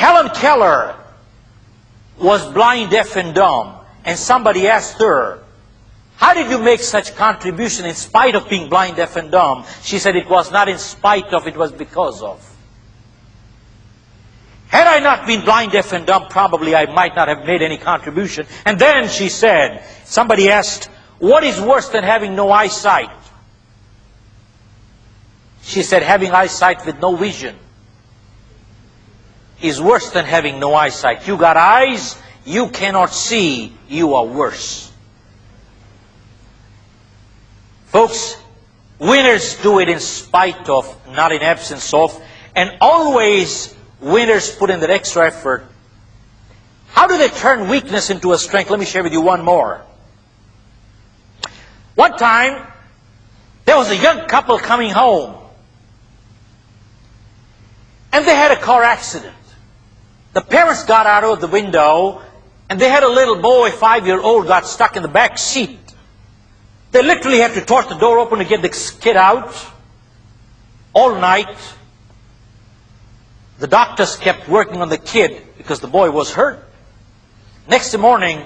Helen Keller was blind, deaf, and dumb. And somebody asked her, how did you make such contribution in spite of being blind, deaf, and dumb? She said, it was not in spite of, it was because of. Had I not been blind, deaf, and dumb, probably I might not have made any contribution. And then she said, somebody asked, what is worse than having no eyesight? She said, having eyesight with no vision is worse than having no eyesight. You got eyes, you cannot see, you are worse. Folks, winners do it in spite of, not in absence of, and always winners put in that extra effort. How do they turn weakness into a strength? Let me share with you one more. One time, there was a young couple coming home, and they had a car accident. The parents got out of the window, and they had a little boy, 5-year-old, got stuck in the back seat. They literally had to torch the door open to get the kid out all night. The doctors kept working on the kid because the boy was hurt. Next morning,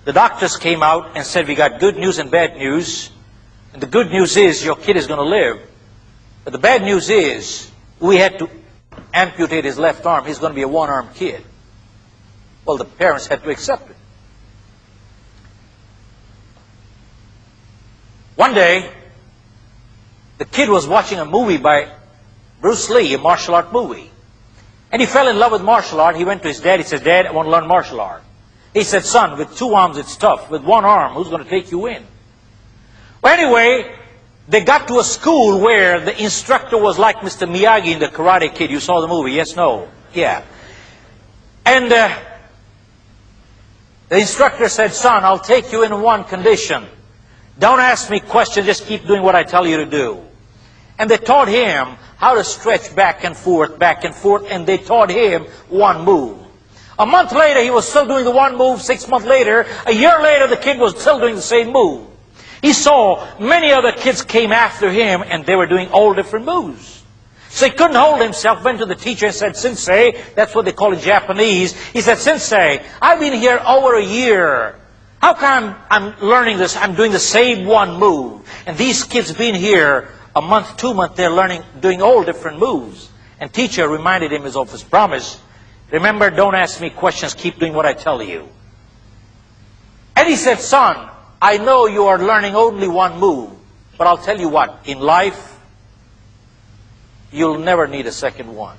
the doctors came out and said, we got good news and bad news. And the good news is your kid is going to live. But the bad news is we had to amputate his left arm. He's going to be a one-armed kid. Well, the parents had to accept it. One day, the kid was watching a movie by Bruce Lee, a martial art movie. And he fell in love with martial art. He went to his dad. He said, Dad, I want to learn martial art. He said, son, with 2 arms it's tough. With 1 arm, who's going to take you in? Well, anyway, they got to a school where the instructor was like Mr. Miyagi in the Karate Kid. You saw the movie? Yes, no? Yeah. And the instructor said, son, I'll take you in one condition. Don't ask me questions, just keep doing what I tell you to do. And they taught him how to stretch back and forth, and they taught him one move. A month later, he was still doing the one move. 6 months later, a year later, the kid was still doing the same move. He saw many other kids came after him, and they were doing all different moves. So he couldn't hold himself, went to the teacher and said, Sensei, that's what they call it in Japanese. He said, Sensei, I've been here over a year. How come I'm learning this? I'm doing the same one move. And these kids been here a month, 2 months, they're learning, doing all different moves. And teacher reminded him of his promise. Remember, don't ask me questions, keep doing what I tell you. And he said, son, I know you are learning only one move, but I'll tell you what, in life, you'll never need a second one.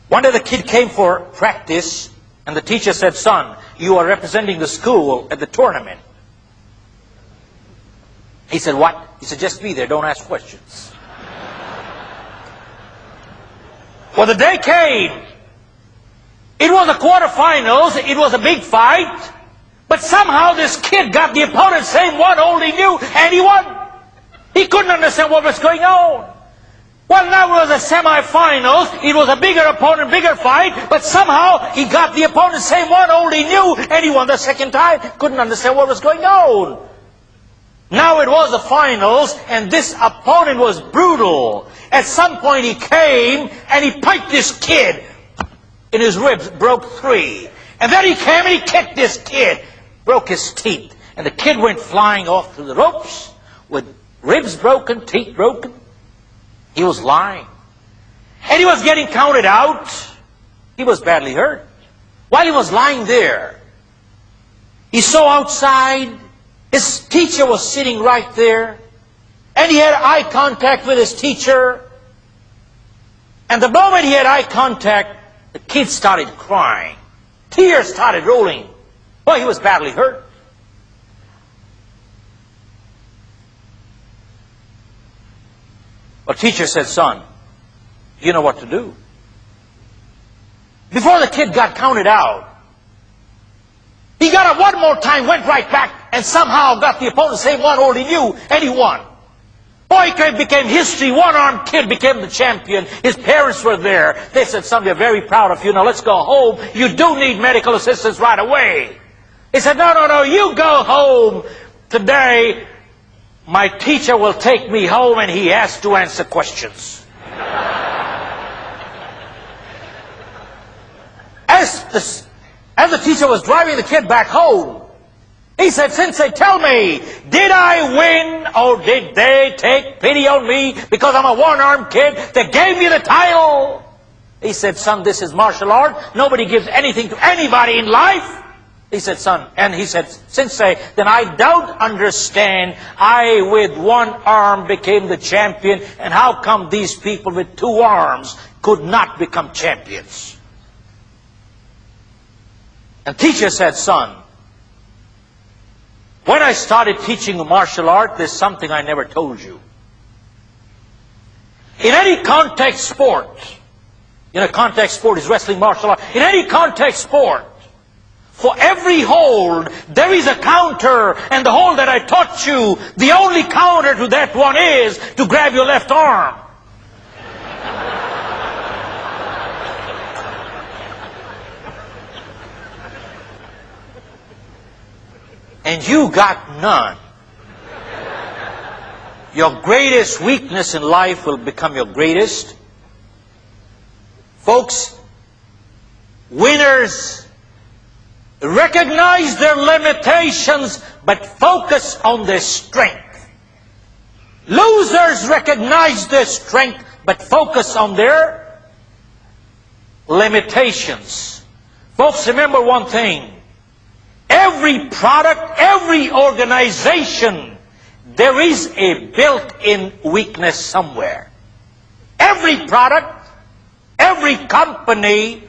One day the kid came for practice, and the teacher said, son, you are representing the school at the tournament. He said, what? He said, just be there, don't ask questions. Well, the day came. It was the quarterfinals, it was a big fight, but somehow this kid got the opponent same one only knew, and he won. He couldn't understand what was going on. Well, now it was the semifinals. It was a bigger opponent, bigger fight. But somehow he got the opponent, same one, only knew, and he won the second time. Couldn't understand what was going on. Now it was the finals, and this opponent was brutal. At some point he came, and he piked this kid in his ribs, broke 3. And then he came and he kicked this kid, broke his teeth. And the kid went flying off through the ropes with ribs broken, teeth broken. He was lying. And he was getting counted out. He was badly hurt. While he was lying there, he saw outside, his teacher was sitting right there. And he had eye contact with his teacher. And the moment he had eye contact, the kid started crying. Tears started rolling. Boy, he was badly hurt. But teacher said, son, you know what to do. Before the kid got counted out, he got up one more time, went right back, and somehow got the opponent, same one only knew, and he won. Boy, it became history. One-armed kid became the champion. His parents were there. They said, son, we're very proud of you. Now let's go home. You do need medical assistance right away. He said, no, you go home. Today, my teacher will take me home, and he has to answer questions. as the teacher was driving the kid back home, he said, Sensei, tell me, did I win or did they take pity on me because I'm a one-armed kid that gave me the title? He said, son, this is martial art. Nobody gives anything to anybody in life. He said, son, and he said, Sensei, then I don't understand. I with one arm became the champion, and how come these people with two arms could not become champions? And teacher said, son, when I started teaching martial art, there's something I never told you. In any contact sport, contact sport is wrestling, martial art. In any contact sport, for every hold, there is a counter, and the hold that I taught you, the only counter to that one is to grab your left arm. And you got none. Your greatest weakness in life will become your greatest. Folks, winners recognize their limitations but focus on their strength. Losers recognize their strength but focus on their limitations. Folks, remember one thing. Every product, every organization, there is a built-in weakness somewhere. Every product, every company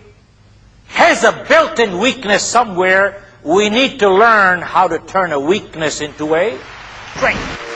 has a built-in weakness somewhere. We need to learn how to turn a weakness into a strength.